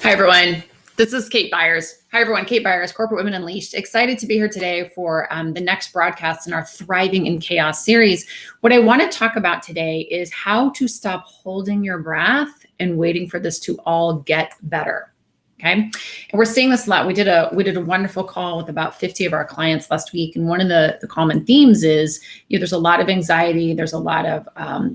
Hi, everyone. This is Kate Byers. Hi, everyone. Kate Byers, Corporate Women Unleashed. Excited to be here today for the next broadcast in our Thriving in Chaos series. What I want to talk about today is how to stop holding your breath and waiting for this to all get better. Okay. And we're seeing this a lot. We did a wonderful call with about 50 of our clients last week. And one of the common themes is, there's a lot of anxiety. There's a lot of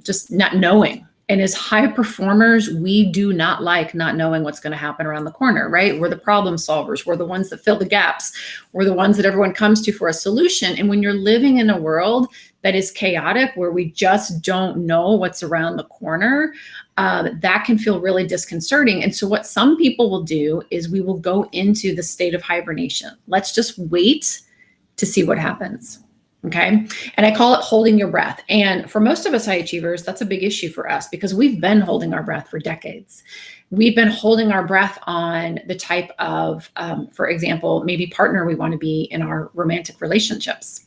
just not knowing. And as high performers, we do not like not knowing what's going to happen around the corner, right? We're the problem solvers. We're the ones that fill the gaps. We're the ones that everyone comes to for a solution. And when you're living in a world that is chaotic, where we just don't know what's around the corner, that can feel really disconcerting. And so what some people will do is we will go into the state of hibernation. Let's just wait to see what happens. Okay. And I call it holding your breath. And for most of us high achievers, that's a big issue for us because we've been holding our breath for decades. We've been holding our breath on the type of, for example, maybe partner we want to be in our romantic relationships,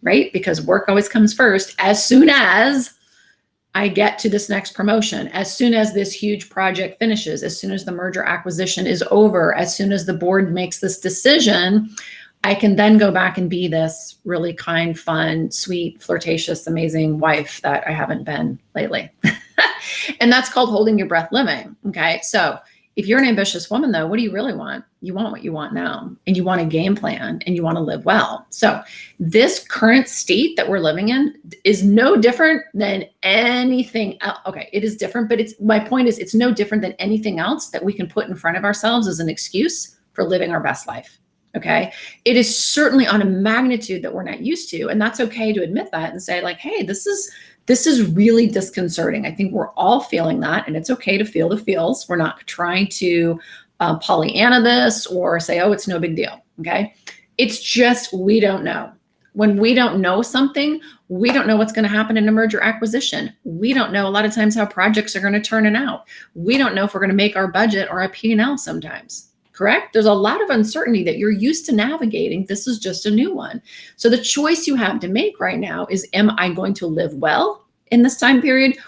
right? Because work always comes first. As soon as I get to this next promotion, as soon as this huge project finishes, as soon as the merger acquisition is over, as soon as the board makes this decision, I can then go back and be this really kind, fun, sweet, flirtatious, amazing wife that I haven't been lately. And that's called holding your breath living. Okay. So if you're an ambitious woman, though, what do you really want? You want what you want now, and you want a game plan, and you want to live well. So this current state that we're living in is no different than anything else. Okay, it is different, but my point is it's no different than anything else that we can put in front of ourselves as an excuse for living our best life. Okay. It is certainly on a magnitude that we're not used to. And that's okay to admit that and say like, hey, this is really disconcerting. I think we're all feeling that, and it's okay to feel the feels. We're not trying to Pollyanna this or say, oh, it's no big deal. Okay. It's just, we don't know. When we don't know something, we don't know what's going to happen in a merger acquisition. We don't know a lot of times how projects are going to turn out. We don't know if we're going to make our budget or our P&L sometimes. Correct? There's a lot of uncertainty that you're used to navigating. This is just a new one. So the choice you have to make right now is, am I going to live well in this time period,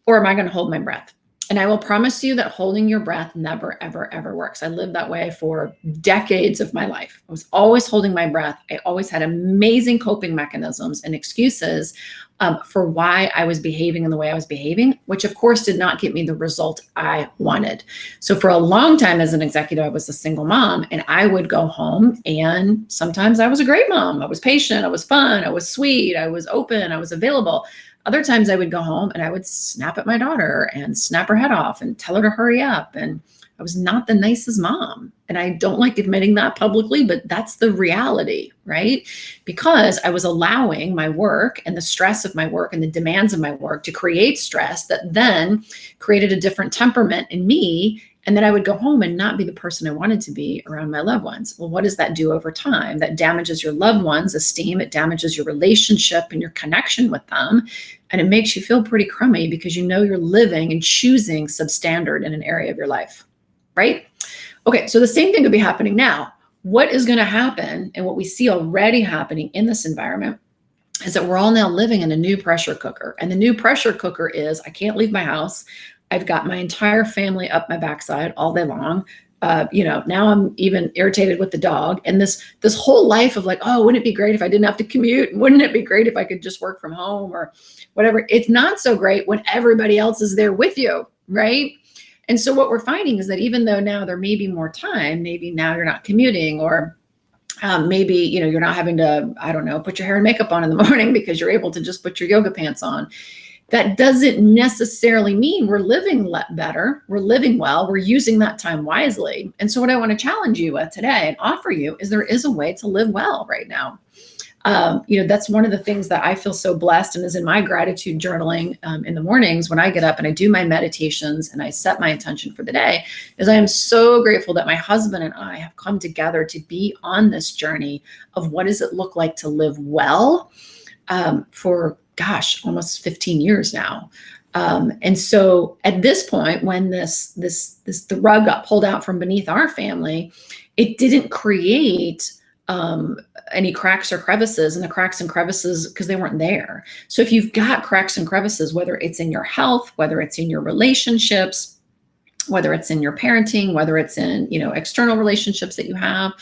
or am I going to hold my breath? And I will promise you that holding your breath never, ever, ever works. I lived that way for decades of my life. I was always holding my breath. I always had amazing coping mechanisms and excuses for why I was behaving in the way I was behaving, which of course did not get me the result I wanted. So for a long time as an executive, I was a single mom, and I would go home, and sometimes I was a great mom. I was patient, I was fun, I was sweet, I was open, I was available. Other times I would go home and I would snap at my daughter and snap her head off and tell her to hurry up. And I was not the nicest mom. And I don't like admitting that publicly, but that's the reality, right? Because I was allowing my work and the stress of my work and the demands of my work to create stress that then created a different temperament in me. And then I would go home and not be the person I wanted to be around my loved ones. Well, what does that do over time? That damages your loved ones' esteem. It damages your relationship and your connection with them. And it makes you feel pretty crummy because you know you're living and choosing substandard in an area of your life, right? Okay, so the same thing could be happening now. What is going to happen, and what we see already happening in this environment, is that we're all now living in a new pressure cooker. And the new pressure cooker is, I can't leave my house. I've got my entire family up my backside all day long. Now I'm even irritated with the dog. And this whole life of like, oh, wouldn't it be great if I didn't have to commute? Wouldn't it be great if I could just work from home or whatever? It's not so great when everybody else is there with you, right? And so what we're finding is that even though now there may be more time, maybe now you're not commuting, or maybe, you're not having to, I don't know, put your hair and makeup on in the morning because you're able to just put your yoga pants on. That doesn't necessarily mean we're living better, we're living well, we're using that time wisely. And so what I want to challenge you with today and offer you is there is a way to live well right now. That's one of the things that I feel so blessed and is in my gratitude journaling in the mornings when I get up and I do my meditations and I set my intention for the day, is I am so grateful that my husband and I have come together to be on this journey of what does it look like to live well for almost 15 years now. And so at this point, when the rug got pulled out from beneath our family, it didn't create any cracks or crevices, and the cracks and crevices, because they weren't there. So if you've got cracks and crevices, whether it's in your health, whether it's in your relationships, whether it's in your parenting, whether it's in, external relationships that you have.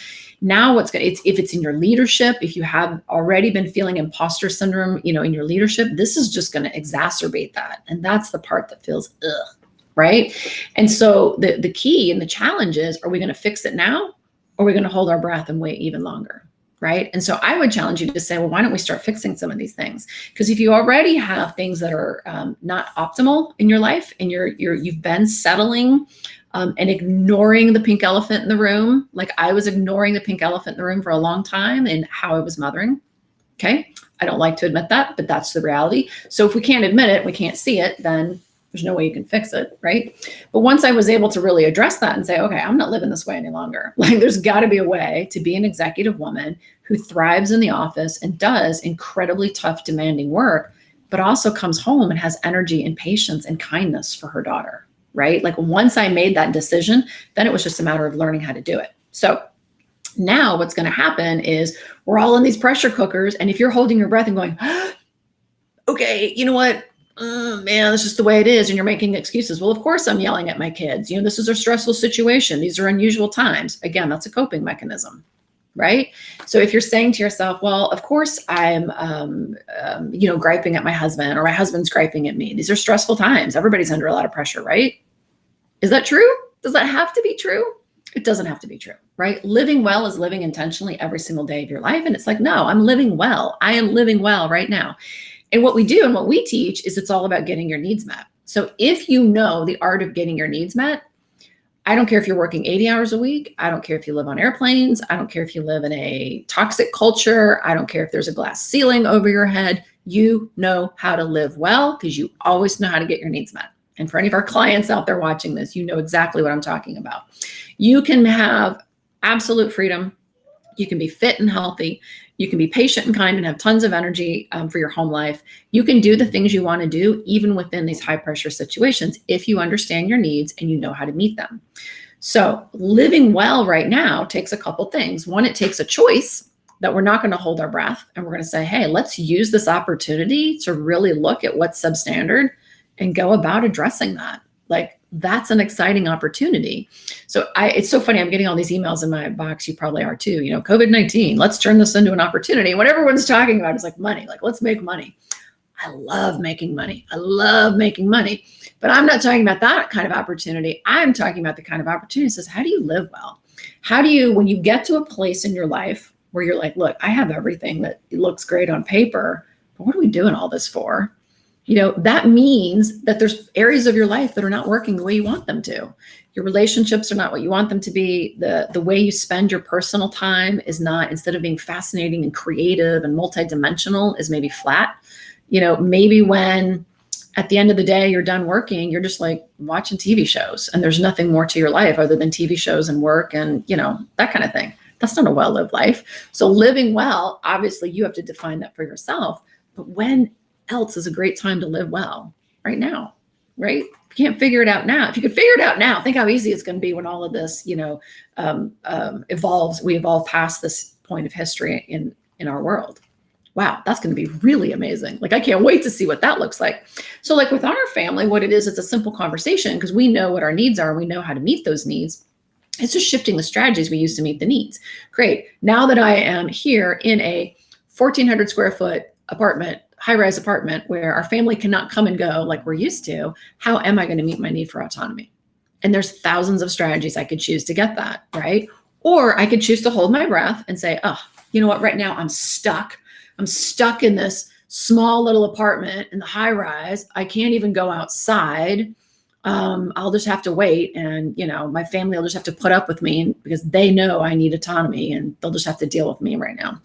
Now if it's in your leadership, if you have already been feeling imposter syndrome, in your leadership, this is just going to exacerbate that. And that's the part that feels ugh, right? And so the key and the challenge is, are we going to fix it now? Or are we going to hold our breath and wait even longer? Right. And so I would challenge you to say, well, why don't we start fixing some of these things? Because if you already have things that are not optimal in your life, and you've been settling and ignoring the pink elephant in the room, like I was ignoring the pink elephant in the room for a long time in how I was mothering. Okay. I don't like to admit that, but that's the reality. So if we can't admit it, we can't see it, then there's no way you can fix it, right? But once I was able to really address that and say, okay, I'm not living this way any longer. Like there's got to be a way to be an executive woman who thrives in the office and does incredibly tough, demanding work, but also comes home and has energy and patience and kindness for her daughter, right? Like once I made that decision, then it was just a matter of learning how to do it. So now what's going to happen is we're all in these pressure cookers. And if you're holding your breath and going, okay, you know what? Oh, man, that's just the way it is. And you're making excuses. Well, of course I'm yelling at my kids. This is a stressful situation. These are unusual times. Again, that's a coping mechanism, right? So if you're saying to yourself, well, of course I'm, griping at my husband, or my husband's griping at me. These are stressful times. Everybody's under a lot of pressure, right? Is that true? Does that have to be true? It doesn't have to be true, right? Living well is living intentionally every single day of your life. And it's like, no, I'm living well. I am living well right now. And what we do and what we teach is it's all about getting your needs met. So if you know the art of getting your needs met, I don't care if you're working 80 hours a week. I don't care if you live on airplanes. I don't care if you live in a toxic culture. I don't care if there's a glass ceiling over your head. You know how to live well because you always know how to get your needs met. And for any of our clients out there watching this, you know exactly what I'm talking about. You can have absolute freedom. You can be fit and healthy. You can be patient and kind and have tons of energy for your home life. You can do the things you want to do, even within these high pressure situations, if you understand your needs and you know how to meet them. So living well right now takes a couple things. One, it takes a choice that we're not going to hold our breath. And we're going to say, hey, let's use this opportunity to really look at what's substandard and go about addressing that. Like, that's an exciting opportunity. So it's so funny. I'm getting all these emails in my box. You probably are too. COVID-19, let's turn this into an opportunity. What everyone's talking about is like money, like let's make money. I love making money. I love making money, but I'm not talking about that kind of opportunity. I'm talking about the kind of opportunity that says, how do you live well? How do you, when you get to a place in your life where you're like, look, I have everything that looks great on paper, but what are we doing all this for? That means that there's areas of your life that are not working the way you want them to. Your relationships are not what you want them to be. The way you spend your personal time is not, instead of being fascinating and creative and multidimensional, is maybe flat. Maybe when at the end of the day, you're done working, you're just like watching TV shows and there's nothing more to your life other than TV shows and work and, that kind of thing. That's not a well-lived life. So living well, obviously you have to define that for yourself. But when else is a great time to live well? Right now, right? If you can't figure it out now, if you could figure it out now, think how easy it's going to be when all of this, evolves. We evolve past this point of history in our world. Wow, that's going to be really amazing. Like, I can't wait to see what that looks like. So like with our family, what it is, it's a simple conversation because we know what our needs are. We know how to meet those needs. It's just shifting the strategies we use to meet the needs. Great. Now that I am here in a 1,400 square foot apartment, high-rise apartment where our family cannot come and go like we're used to, how am I going to meet my need for autonomy? And there's thousands of strategies I could choose to get that, right? Or I could choose to hold my breath and say, oh, you know what? Right now I'm stuck. I'm stuck in this small little apartment in the high rise. I can't even go outside. I'll just have to wait. And, my family will just have to put up with me because they know I need autonomy and they'll just have to deal with me right now.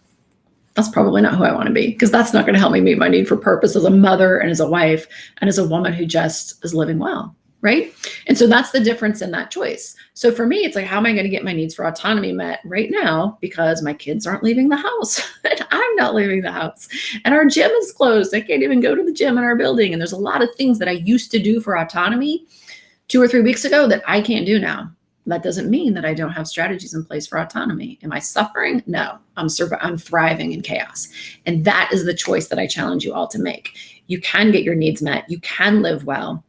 That's probably not who I want to be, because that's not going to help me meet my need for purpose as a mother and as a wife and as a woman who just is living well, right? And so that's the difference in that choice. So for me, it's like, how am I going to get my needs for autonomy met right now? Because my kids aren't leaving the house and I'm not leaving the house and our gym is closed. I can't even go to the gym in our building. And there's a lot of things that I used to do for autonomy 2 or 3 weeks ago that I can't do now. That doesn't mean that I don't have strategies in place for autonomy. Am I suffering? No, I'm thriving in chaos. And that is the choice that I challenge you all to make. You can get your needs met. You can live well.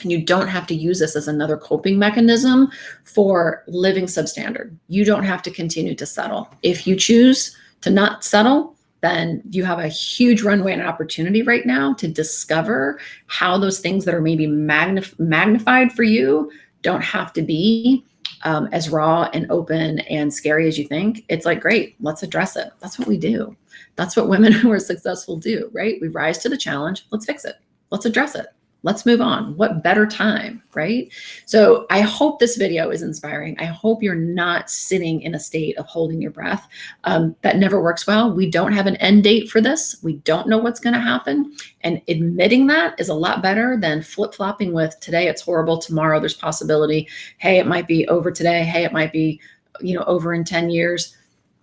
And you don't have to use this as another coping mechanism for living substandard. You don't have to continue to settle. If you choose to not settle, then you have a huge runway and opportunity right now to discover how those things that are maybe magnified for you don't have to be as raw and open and scary as you think. It's like, great, let's address it. That's what we do. That's what women who are successful do, right? We rise to the challenge. Let's fix it. Let's address it. Let's move on. What better time, right? So I hope this video is inspiring. I hope you're not sitting in a state of holding your breath. That never works well. We don't have an end date for this. We don't know what's going to happen. And admitting that is a lot better than flip-flopping with today it's horrible, tomorrow there's possibility. Hey, it might be over today. Hey, it might be, over in 10 years.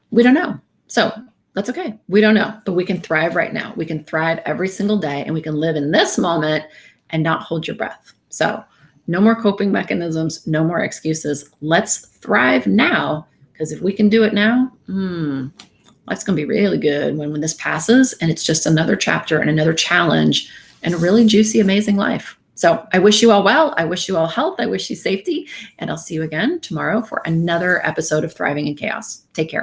We don't know. So that's okay. We don't know, but we can thrive right now. We can thrive every single day, and we can live in this moment and not hold your breath. So no more coping mechanisms, no more excuses. Let's thrive now, because if we can do it now, life's going to be really good when this passes and it's just another chapter and another challenge and a really juicy, amazing life. So I wish you all well. I wish you all health. I wish you safety. And I'll see you again tomorrow for another episode of Thriving in Chaos. Take care.